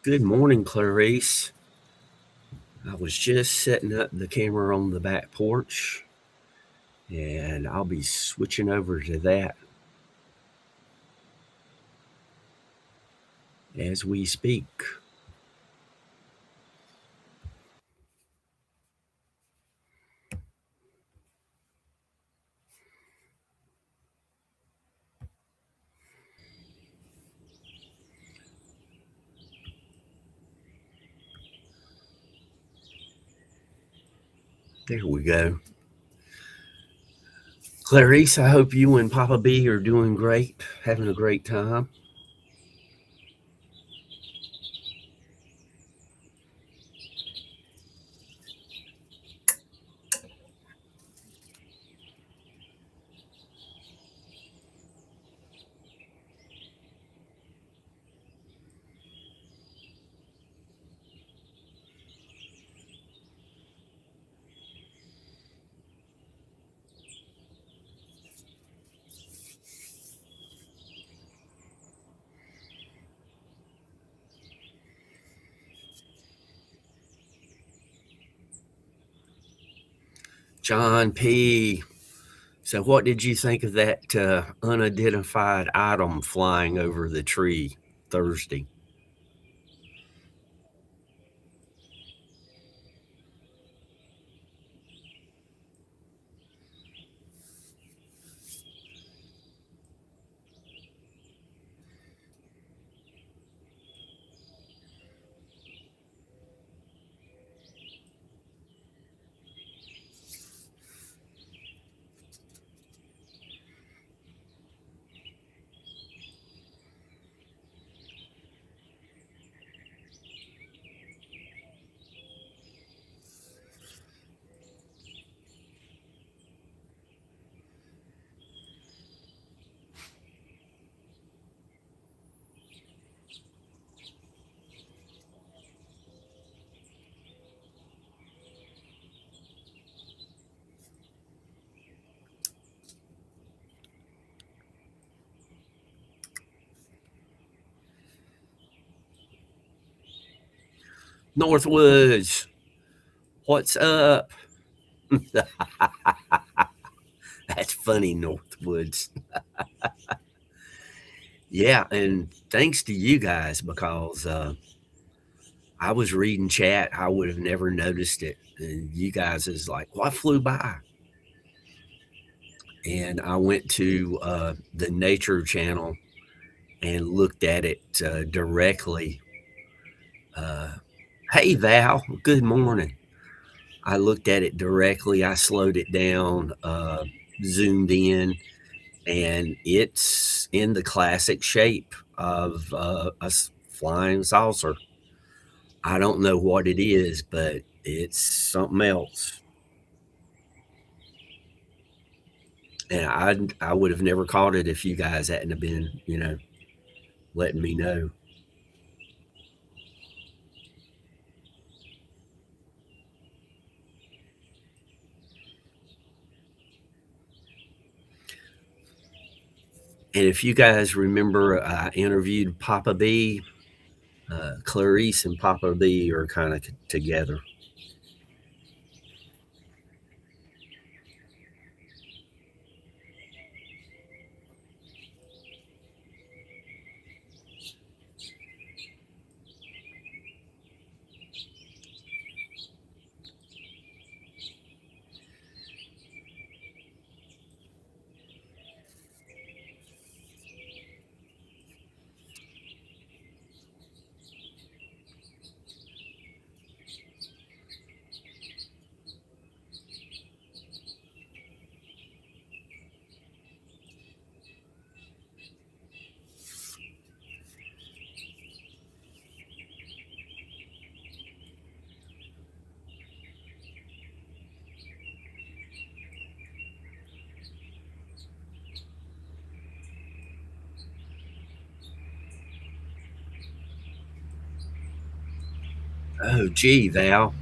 Good morning, Clarice. I was just setting up the camera on the back porch, and I'll be switching over to that as we speak. There we go. Clarice, I hope you and Papa B are doing great, having a great time. John P. So, what did you think of that unidentified item flying over the tree Thursday? Northwoods, what's up? That's funny, Northwoods. Yeah, and thanks to you guys because I was reading chat. I would have never noticed it. And you guys is like, what flew by? And I went to the Nature Channel and looked at it directly. Uh, hey, Val, good morning. I looked at it directly. I slowed it down, zoomed in, and it's in the classic shape of a flying saucer. I don't know what it is, but it's something else. And I would have never caught it if you guys hadn't have been, letting me know. And if you guys remember, I interviewed Papa B. Clarice and Papa B are kind of together. Oh, gee, Val.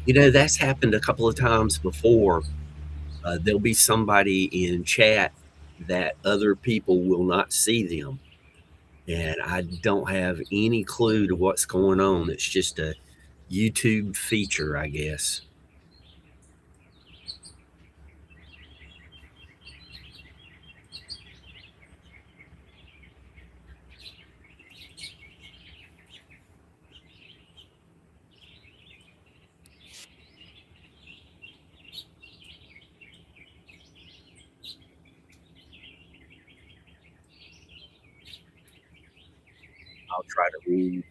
That's happened a couple of times before. There'll be somebody in chat that other people will not see them. and I don't have any clue to what's going on. It's just a YouTube feature, I guess. I'll try to read.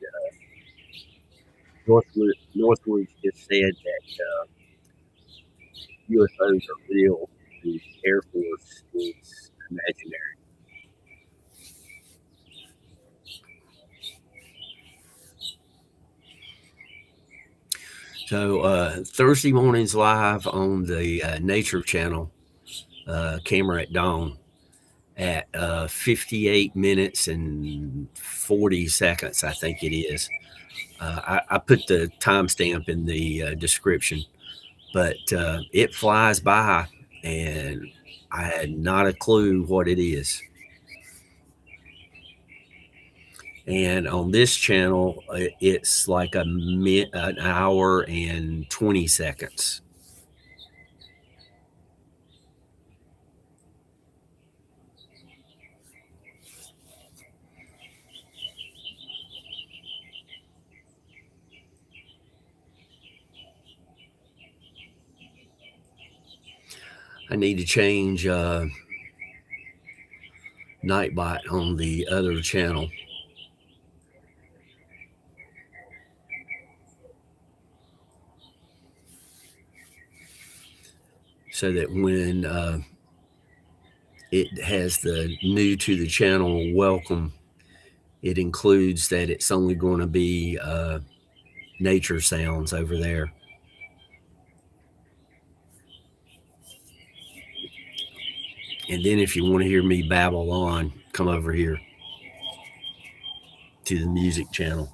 Northwoods just said that UFOs are real. The Air Force is imaginary. So Thursday mornings live on the Nature Channel, Camera at Dawn, at 58 minutes and 40 seconds, I think it is. I put the timestamp in the description, but it flies by, and I had not a clue what it is. And on this channel, it's like an hour and 20 seconds. I need to change Nightbot on the other channel. So that when it has the new to the channel welcome, it includes that it's only going to be nature sounds over there. And then if you want to hear me babble on, come over here to the music channel.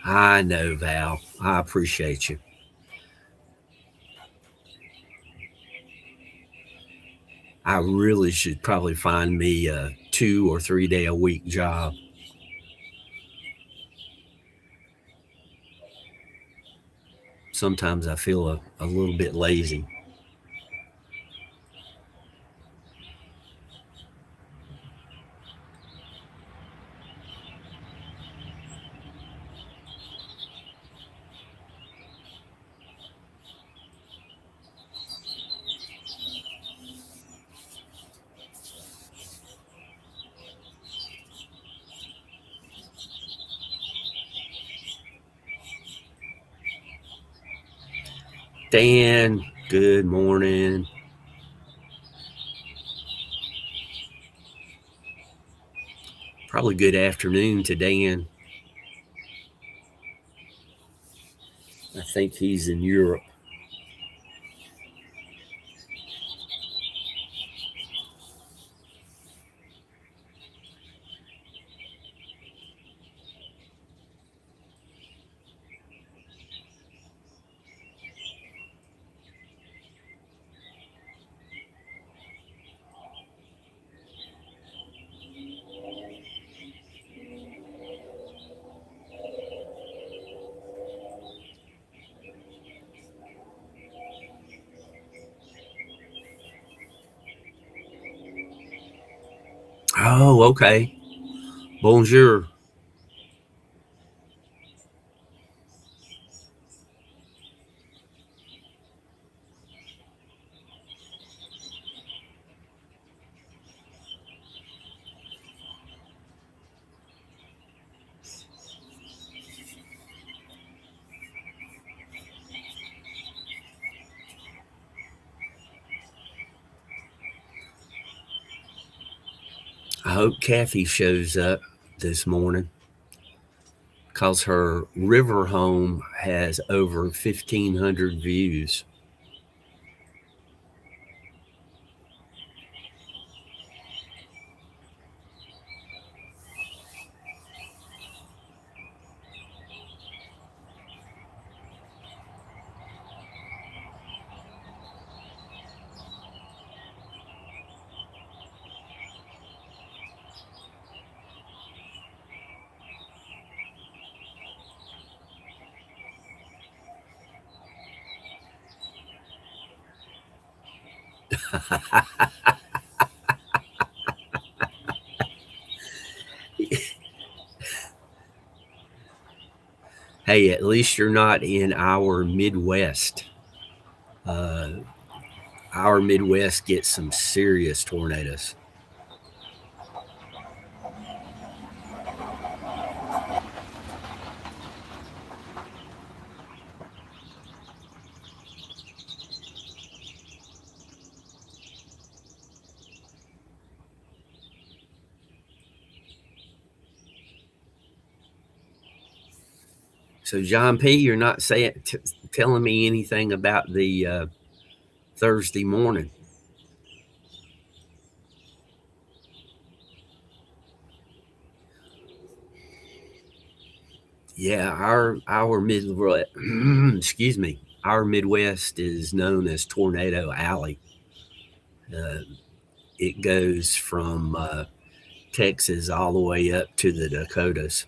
I know, Val. I appreciate you. I really should probably find me a 2 or 3 day a week job. Sometimes I feel a little bit lazy. Dan, good morning. Probably good afternoon to Dan. think he's in Europe. Oh, okay. Bonjour. I hope Kathy shows up this morning because her river home has over 1,500 views. Hey, at least you're not in our Midwest. Uh, our Midwest gets some serious tornadoes. So, John P., you're not telling me anything about the Thursday morning. Yeah, our Midwest, excuse me, our Midwest is known as Tornado Alley. Uh, it goes from Texas all the way up to the Dakotas.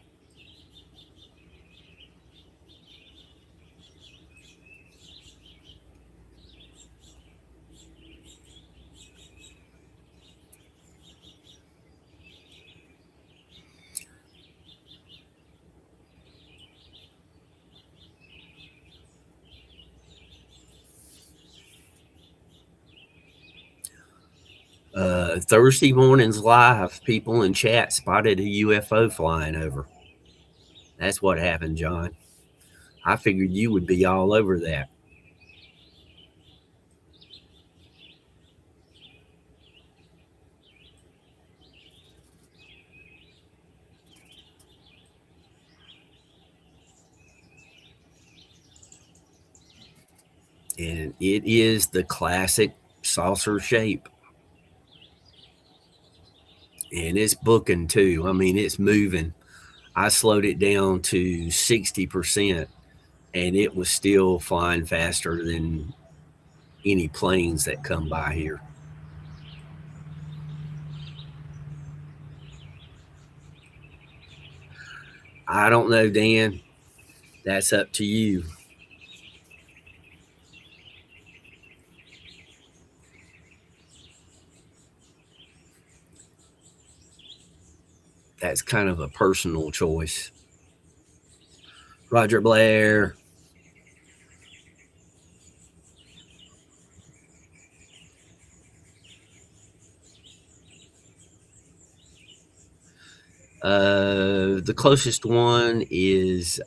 Thursday morning's live, people in chat spotted a UFO flying over. That's what happened, John. I figured you would be all over that. And it is the classic saucer shape. And it's booking too. I mean, it's moving. I slowed it down to 60%, and it was still flying faster than any planes that come by here. I don't know, Dan. That's up to you. That's kind of a personal choice. Roger Blair. The closest one is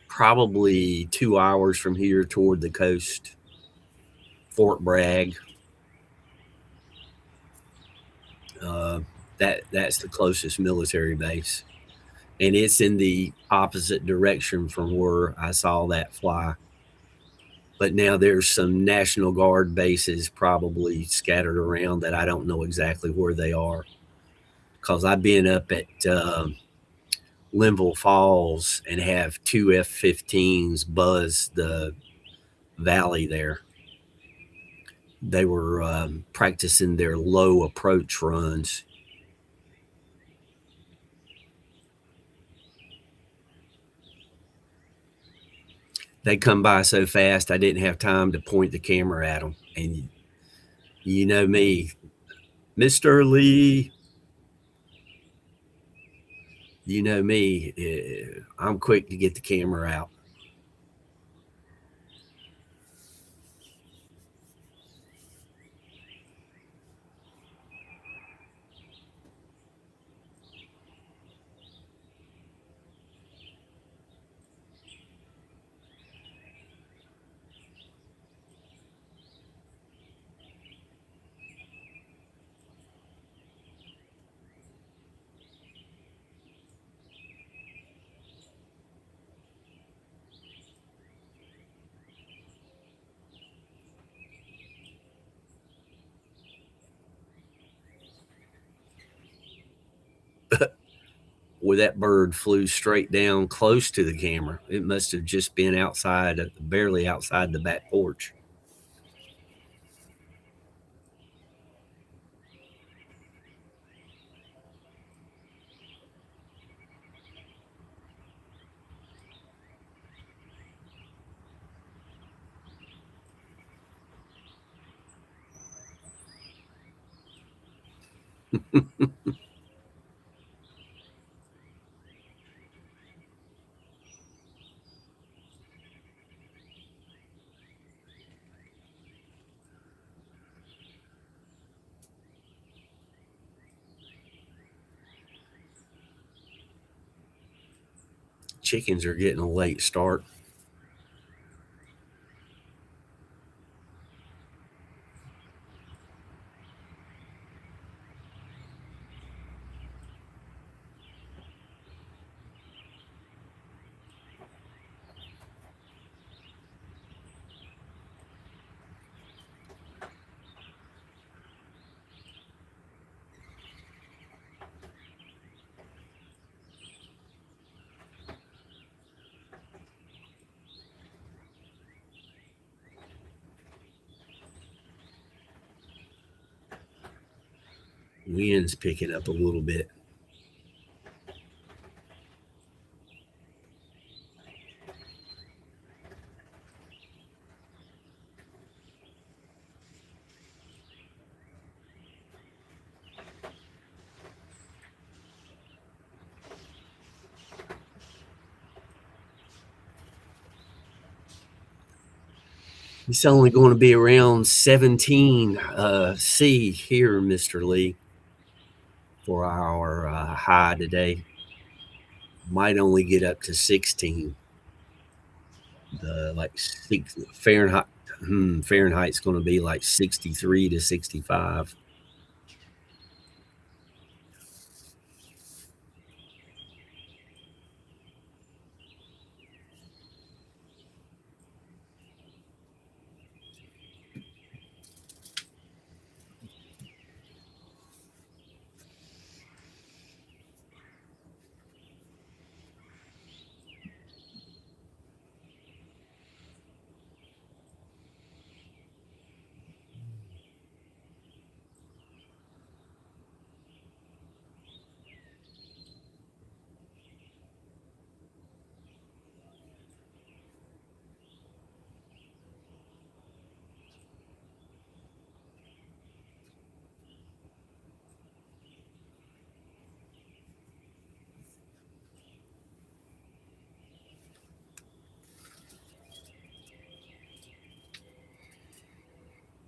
probably 2 hours from here toward the coast, Fort Bragg. That's the closest military base. and it's in the opposite direction from where I saw that fly. But now there's some National Guard bases probably scattered around that I don't know exactly where they are, because I've been up at Linville Falls and have two F-15s buzz the valley there. They were practicing their low approach runs. They come by so fast I didn't have time to point the camera at them. And you know me, Mr. Lee, you know me, I'm quick to get the camera out. Where that bird flew straight down close to the camera. It must have just been outside, barely outside the back porch. Chickens are getting a late start. Wind's picking up a little bit. It's only going to be around 17 C here, Mr. Lee, for our high today. Might only get up to 16. The like Fahrenheit. Fahrenheit's going to be like 63 to 65.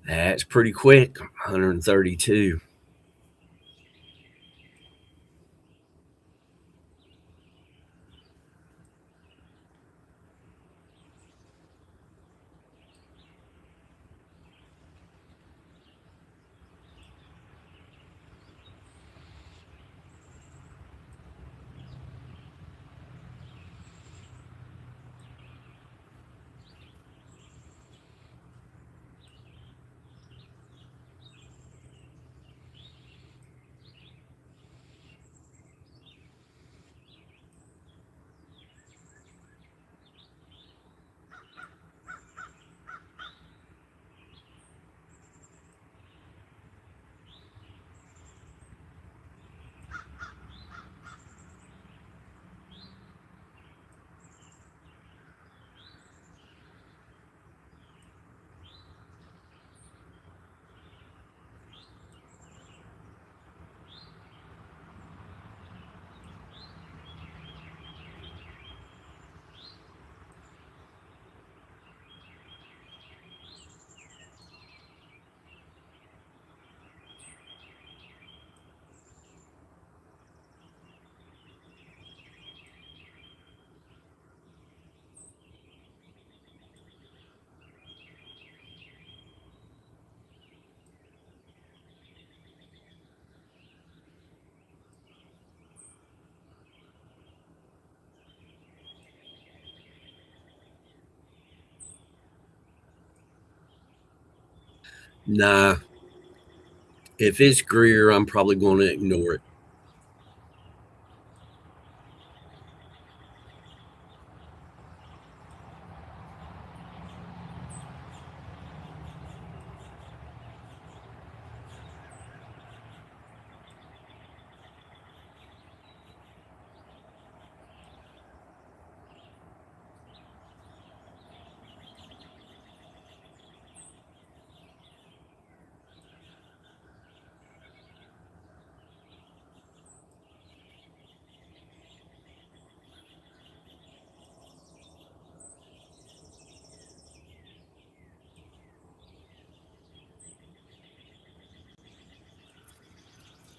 That's pretty quick. 132. Nah, if it's Greer, I'm probably going to ignore it.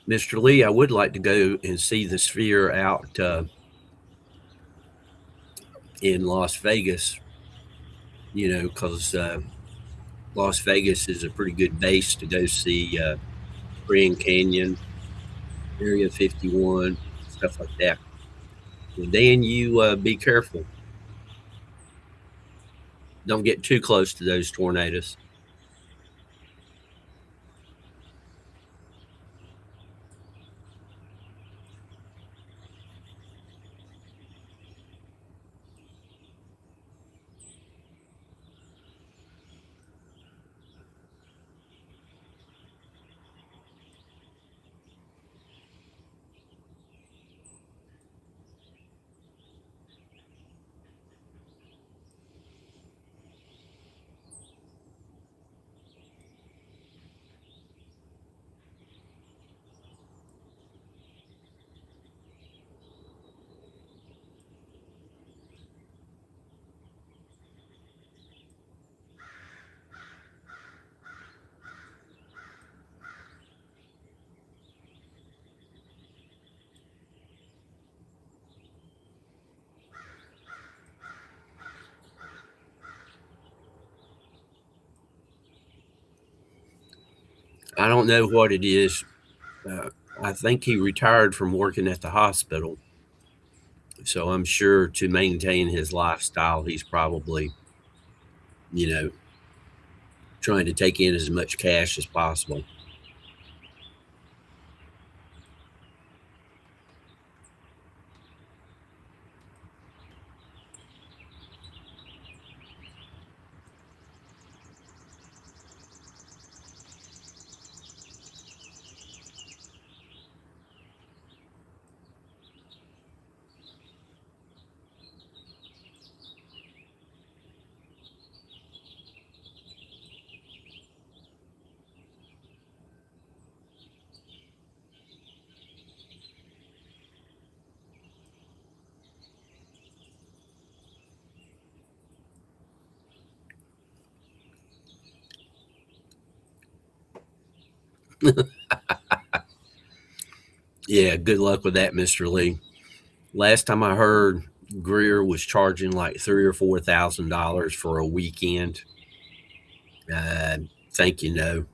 Mr. Lee, I would like to go and see the Sphere out in Las Vegas, because Las Vegas is a pretty good base to go see Grand Canyon, Area 51, stuff like that. Well, Dan, you be careful. Don't get too close to those tornadoes. I don't know what it is. Uh, I think he retired from working at the hospital. So I'm sure to maintain his lifestyle, he's probably, you know, trying to take in as much cash as possible. Yeah, good luck with that, Mr. Lee. Last time I heard, Greer was charging like $3,000 or $4,000 for a weekend. Uh, Thank you, no.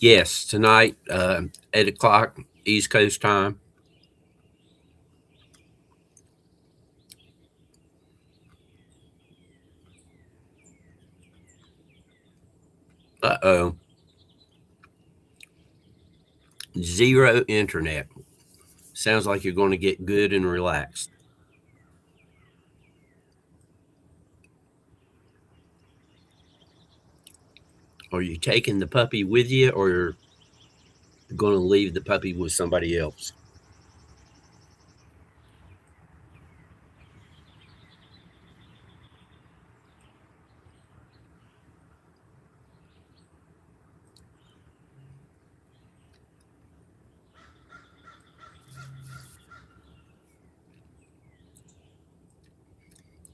Yes, tonight, 8 o'clock East Coast time. Uh-oh. Zero internet. Sounds like you're going to get good and relaxed. Are you taking the puppy with you, or you're going to leave the puppy with somebody else?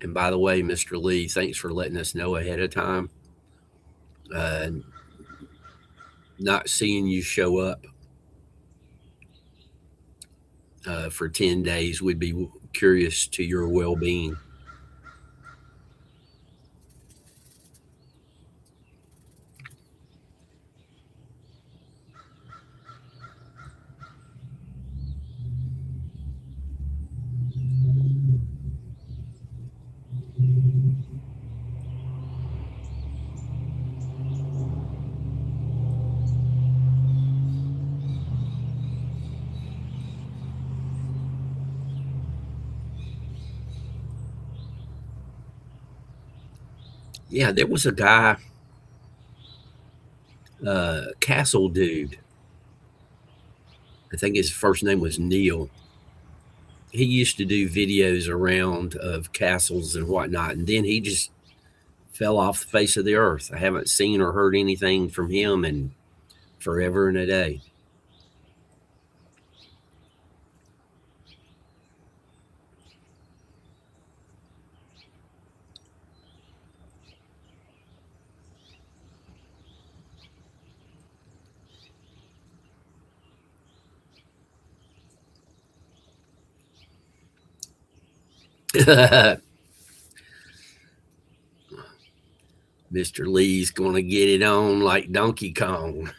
And by the way, Mr. Lee, thanks for letting us know ahead of time. Uh, not seeing you show up for 10 days would be curious to your well being. Yeah, there was a guy, Castle Dude. I think his first name was Neil. He used to do videos around of castles and whatnot, and then he just fell off the face of the earth. I haven't seen or heard anything from him in forever and a day. Mr. Lee's going to get it on like Donkey Kong.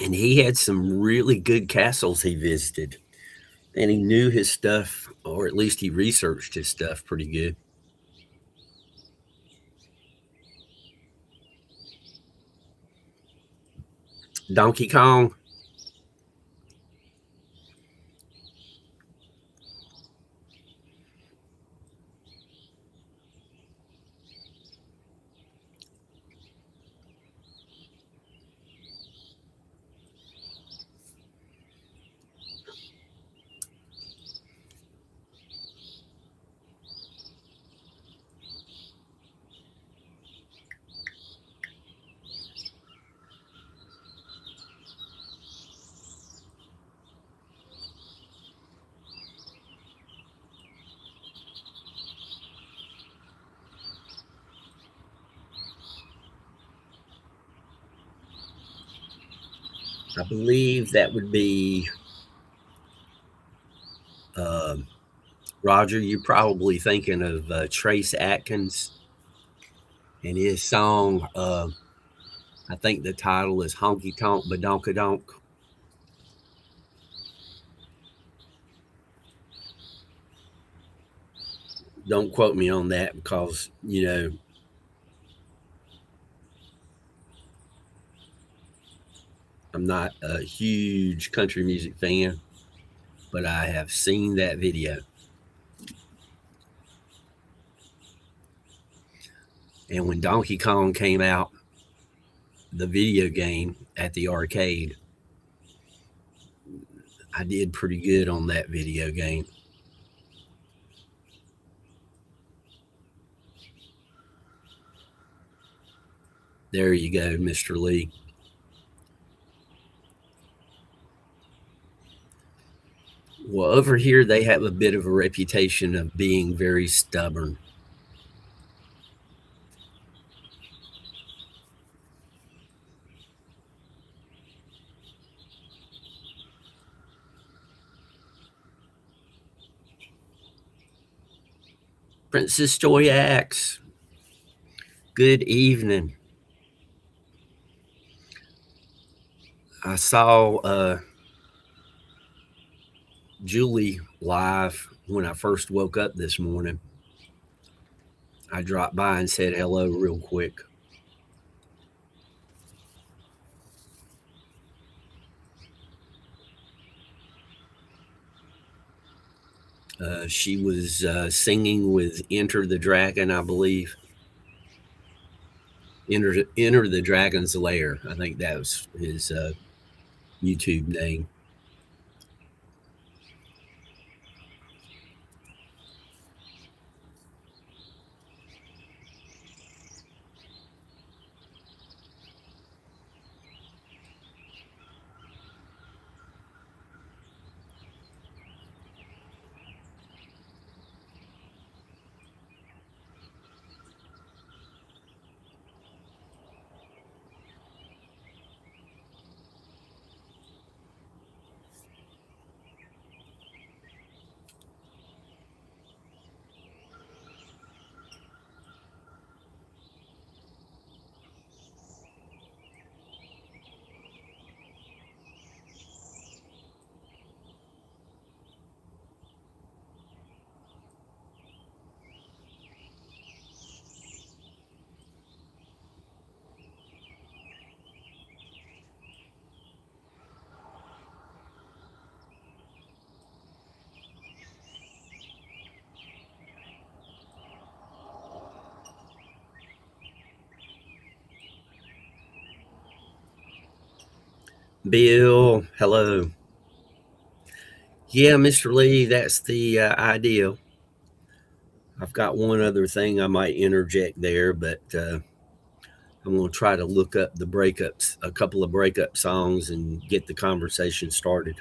And he had some really good castles he visited. And he knew his stuff, or at least he researched his stuff pretty good. Donkey Kong. I believe that would be um, Roger. You're probably thinking of Trace Atkins and his song. I think the title is Honky Tonk Badonkadonk. Don't quote me on that because, I'm not a huge country music fan, but I have seen that video. And when Donkey Kong came out, the video game at the arcade, I did pretty good on that video game. There you go, Mr. Lee. Well, over here, they have a bit of a reputation of being very stubborn. Princess Joyax, good evening. I saw Julie live when I first woke up this morning. I dropped by and said hello real quick. She was singing with Enter the Dragon, I believe. Enter the Dragon's Lair. I think that was his YouTube name. Bill, hello. Yeah, Mr. Lee, that's the idea. I've got one other thing I might interject there, but I'm going to try to look up the breakups, a couple of breakup songs, and get the conversation started.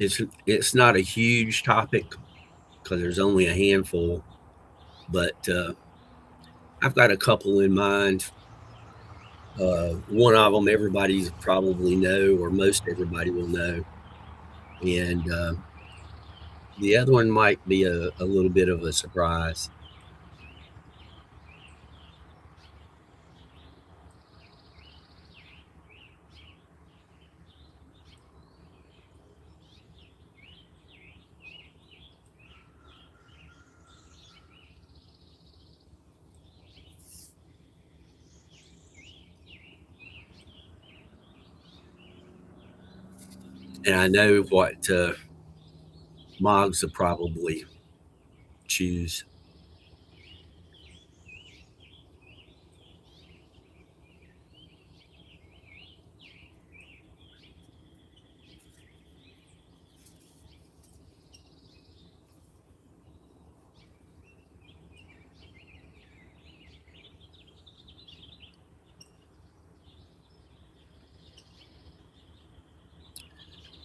It's not a huge topic because there's only a handful, but I've got a couple in mind. One of them everybody's probably know, or most everybody will know, and the other one might be a little bit of a surprise. And I know what Moggs will probably choose.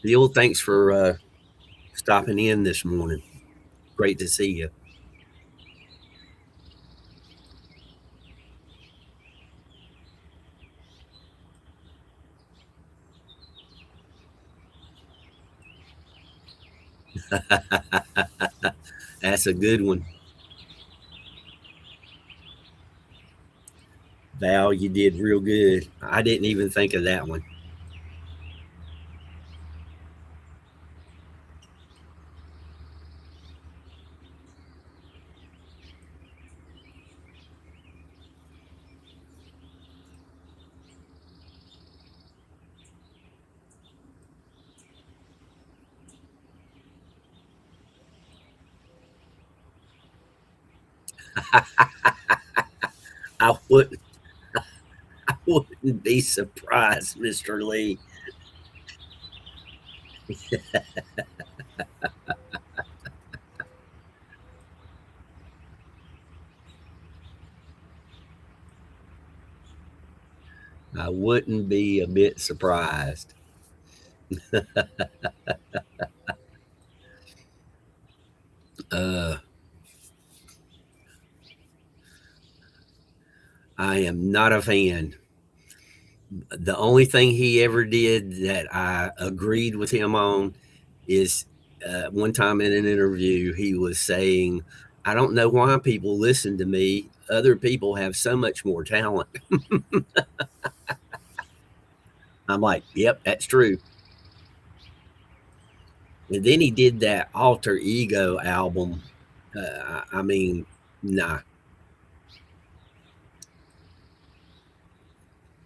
Bill, thanks for stopping in this morning. Great to see you. That's a good one. Val, you did real good. I didn't even think of that one. I wouldn't I wouldn't be surprised, Mr. Lee. I wouldn't be a bit surprised. Uh, I am not a fan. The only thing he ever did that I agreed with him on is one time in an interview, he was saying, I don't know why people listen to me. Other people have so much more talent. I'm like, yep, that's true. And then he did that Alter Ego album. I mean, nah,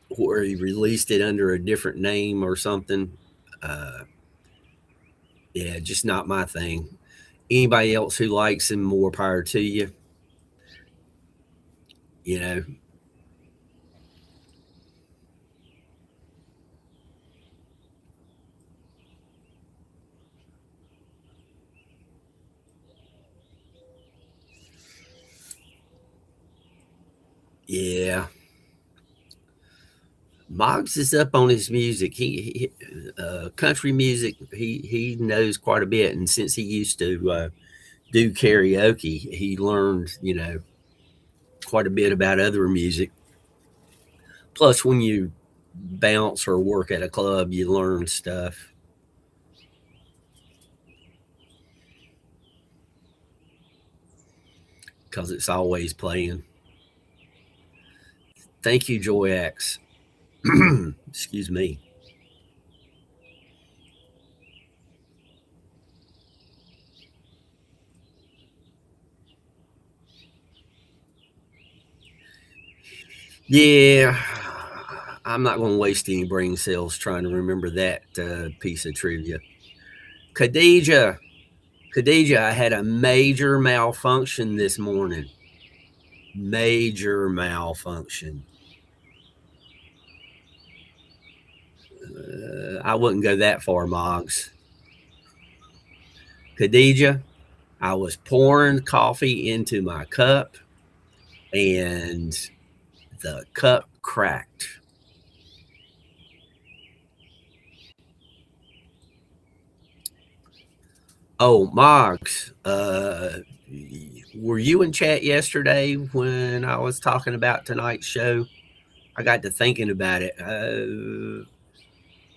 where he released it under a different name or something. Uh, yeah, just not my thing. Anybody else who likes him, more power to you. You know, yeah. Moggs is up on his music. Country music. He knows quite a bit, and since he used to do karaoke, he learned quite a bit about other music. Plus, when you bounce or work at a club, you learn stuff because it's always playing. Thank you, Joy X. Excuse me. Yeah, I'm not going to waste any brain cells trying to remember that piece of trivia. Khadija, Khadija, I had a major malfunction this morning. Major malfunction. I wouldn't go that far, Moggs. Khadija, I was pouring coffee into my cup and the cup cracked. Oh, Moggs, were you in chat yesterday when I was talking about tonight's show? I got to thinking about it.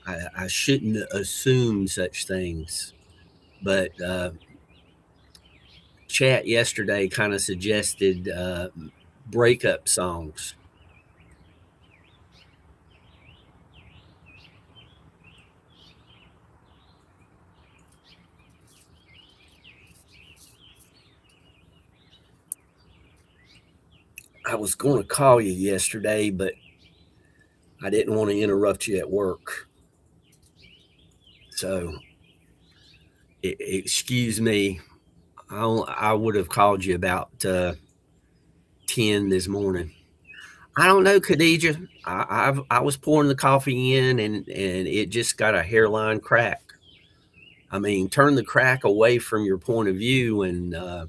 I shouldn't assume such things, but chat yesterday kind of suggested breakup songs. I was going to call you yesterday, but I didn't want to interrupt you at work. So, excuse me. I would have called you about 10 this morning. I don't know, Khadija. I was pouring the coffee in and it just got a hairline crack. I mean, turn the crack away from your point of view, and the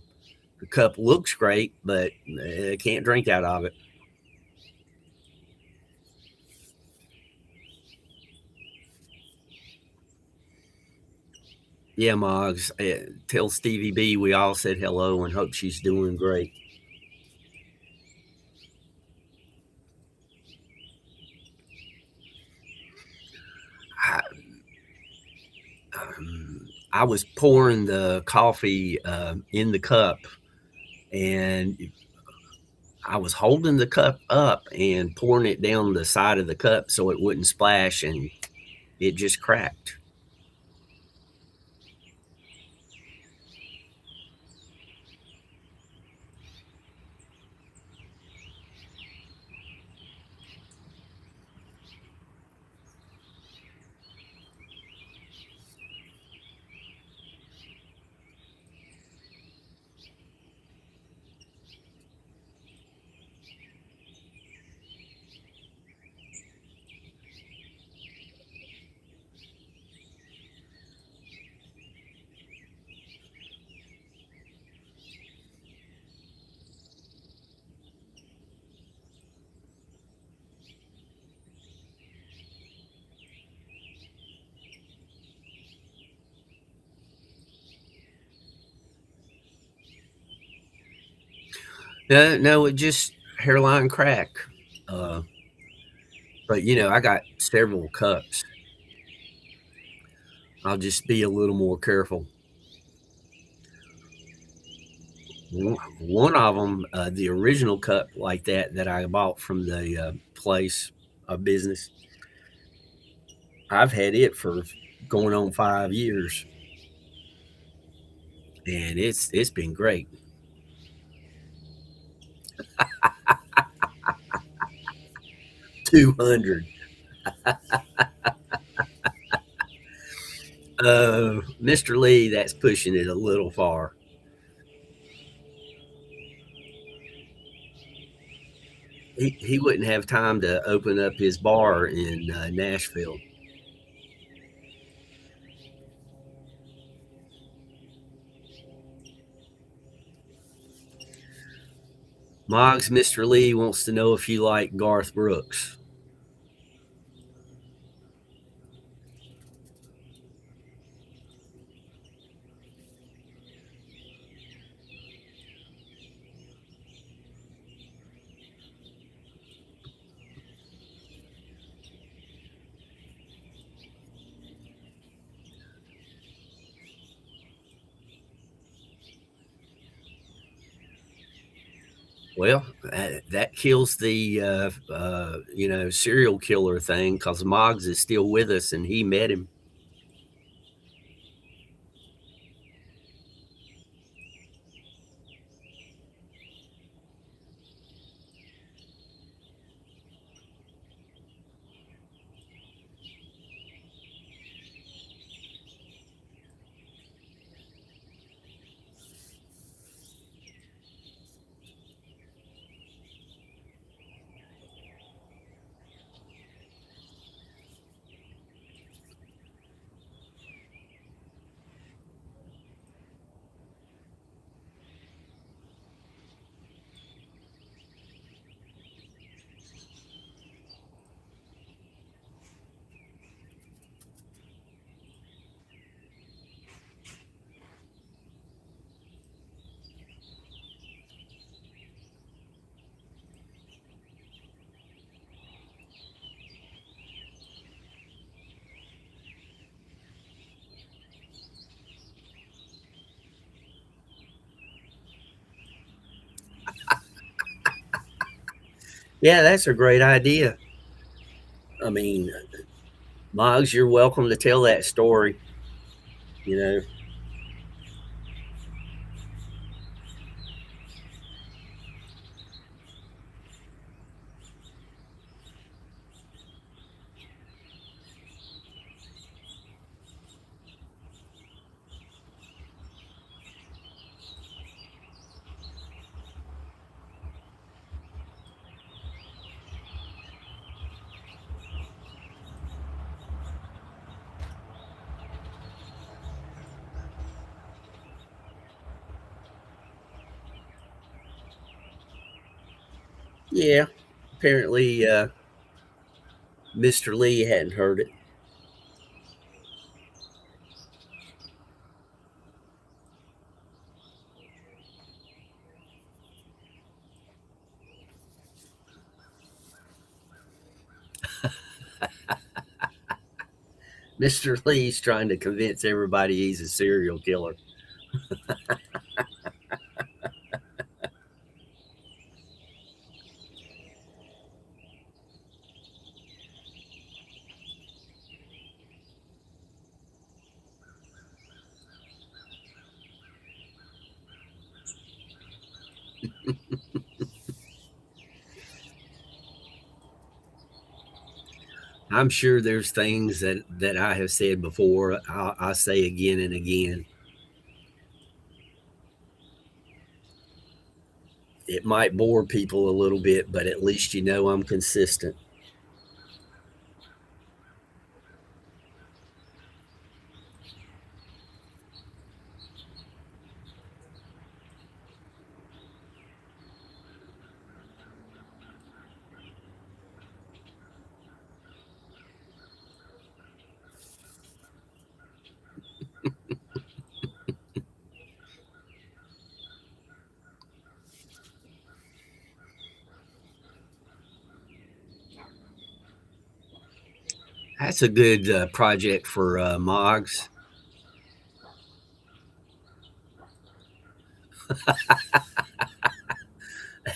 cup looks great, but can't drink out of it. Yeah, Moggs. Tell Stevie B we all said hello and hope she's doing great. I, I was pouring the coffee in the cup, and I was holding the cup up and pouring it down the side of the cup so it wouldn't splash, and it just cracked. No, it just hairline crack. Uh, but I got several cups. I'll just be a little more careful. One of them, the original cup like that I bought from the place of business, I've had it for going on 5 years, and it's been great. 200. Mr. Lee, that's pushing it a little far. He wouldn't have time to open up his bar in Nashville. Moggs, Mr. Lee wants to know if you like Garth Brooks. Well, that kills the serial killer thing because Moggs is still with us and he met him. Yeah, that's a great idea. I mean, Moggs, you're welcome to tell that story. You know, yeah. Apparently, Mr. Lee hadn't heard it. Mr. Lee's trying to convince everybody he's a serial killer. I'm sure there's things that I have said before. I say again and again. It might bore people a little bit, but at least I'm consistent. That's a good project for Moggs.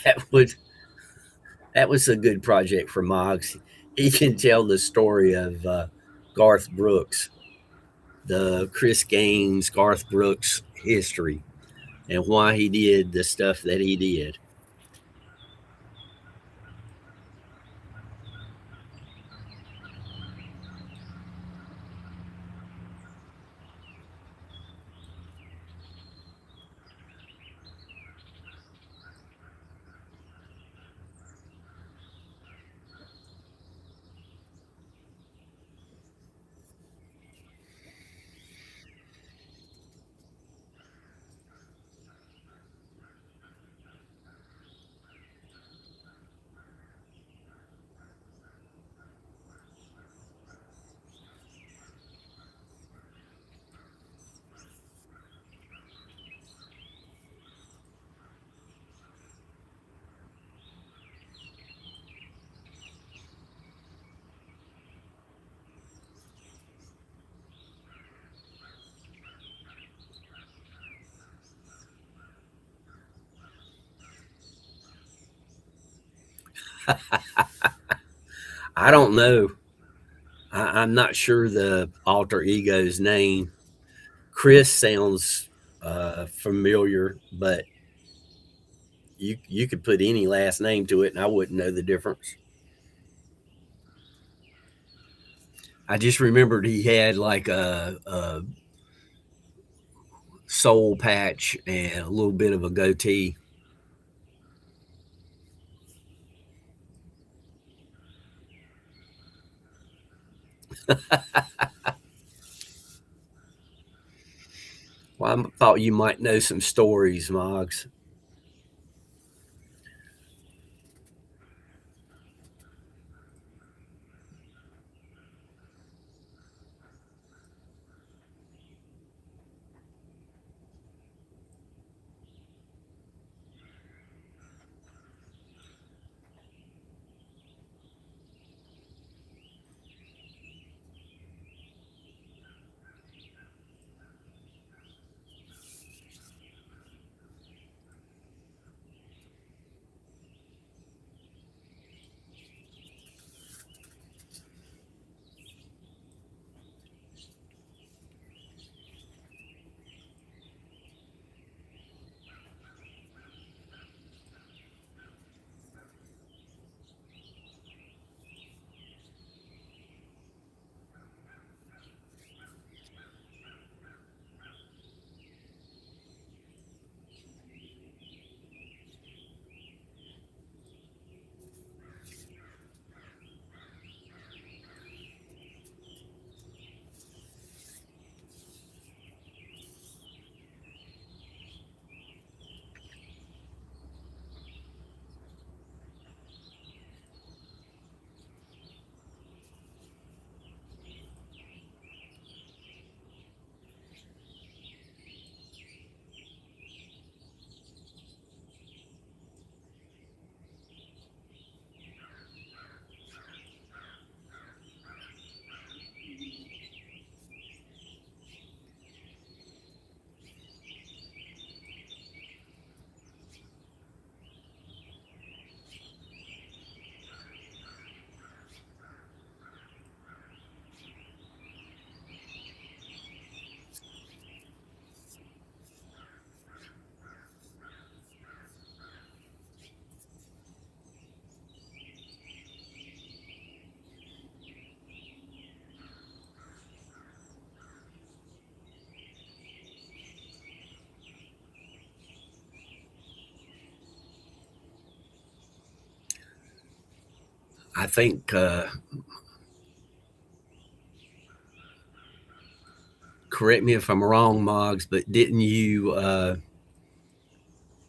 That was that was a good project for Moggs. He can tell the story of Garth Brooks, the Chris Gaines, Garth Brooks history, and why he did the stuff that he did. I don't know. I'm not sure the alter ego's name. Chris sounds familiar, but you could put any last name to it, and I wouldn't know the difference. I just remembered he had like a soul patch and a little bit of a goatee. Well, I thought you might know some stories, Moggs. I think, correct me if I'm wrong, Moggs, but didn't you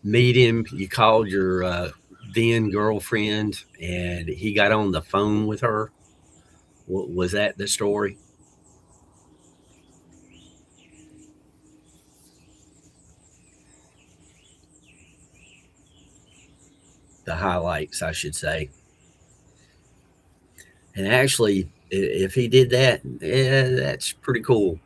meet him? You called your then girlfriend, and he got on the phone with her. Was that the story? The highlights, I should say. And actually, If he did that, yeah, that's pretty cool.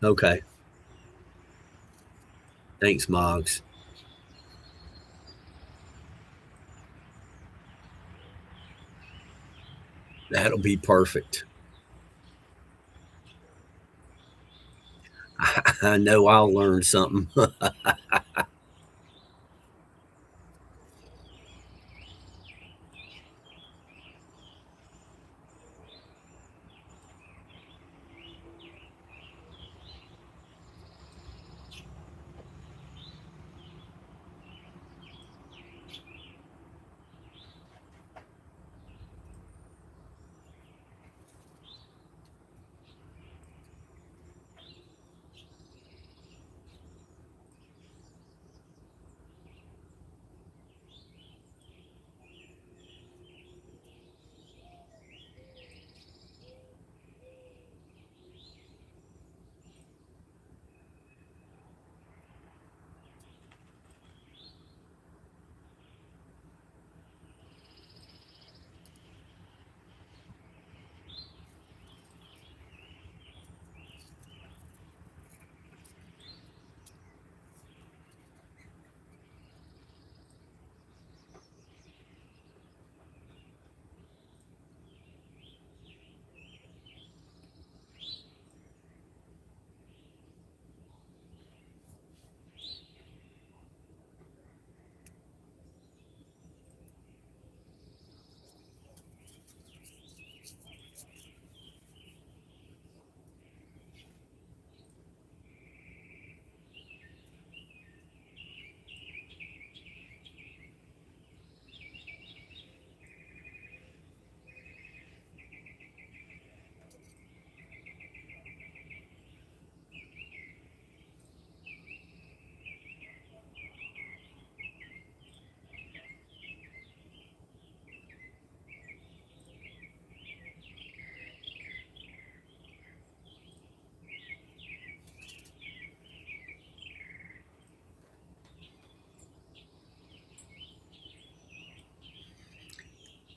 Okay. Thanks, Moggs. That'll be perfect. I know I'll learn something.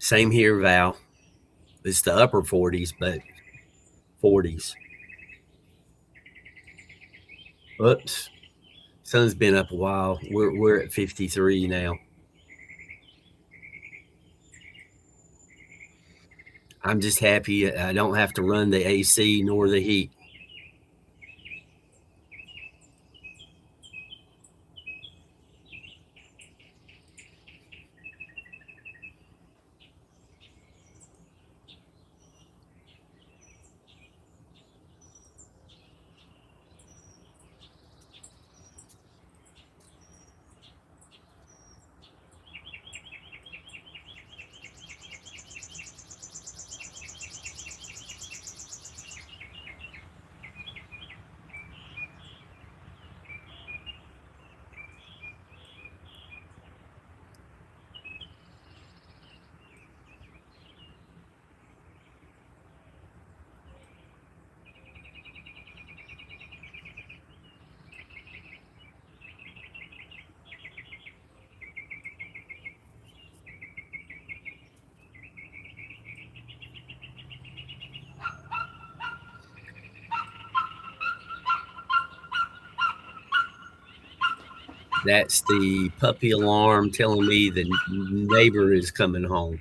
Same here, Val. It's the upper 40s, but 40s. Oops. Sun's been up a while. We're at 53 now. I'm just happy I don't have to run the AC nor the heat. That's the puppy alarm telling me the neighbor is coming home.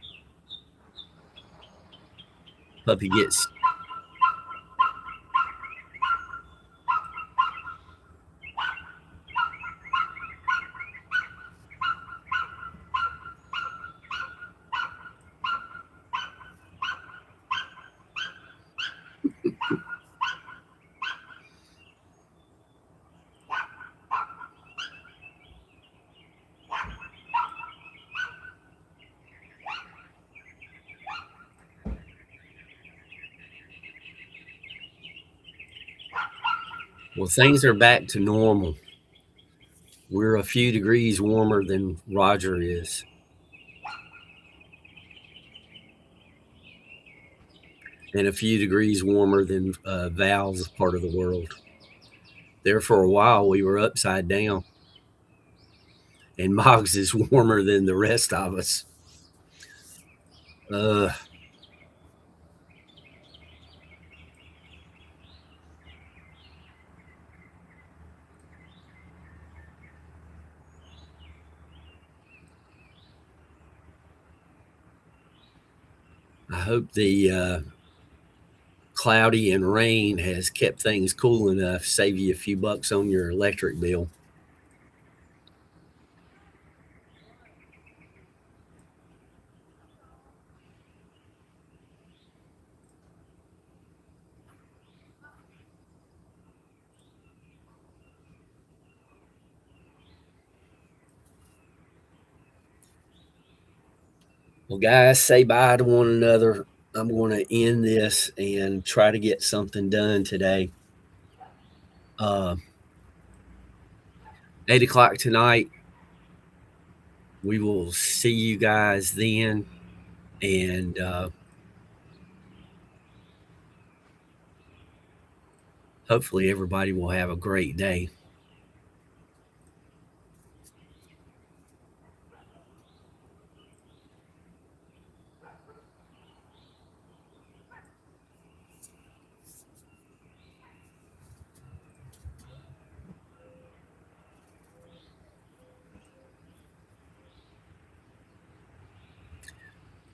Puppy gets well, things are back to normal. We're a few degrees warmer than Roger is. and a few degrees warmer than Val's part of the world. There for a while, we were upside down, and Moggs is warmer than the rest of us. Uh, I hope the cloudy and rain has kept things cool enough to save you a few bucks on your electric bill. Well, guys, say bye to one another. I'm going to end this and try to get something done today. 8 o'clock tonight. We will see you guys then. And hopefully, everybody will have a great day.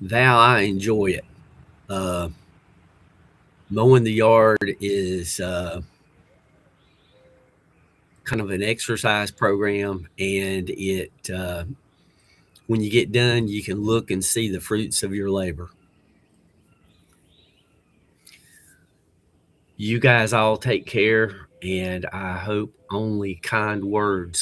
Val, I enjoy it. Uh, Mowing the yard is kind of an exercise program, and when you get done, you can look and see the fruits of your labor. You guys all take care, and I hope only kind words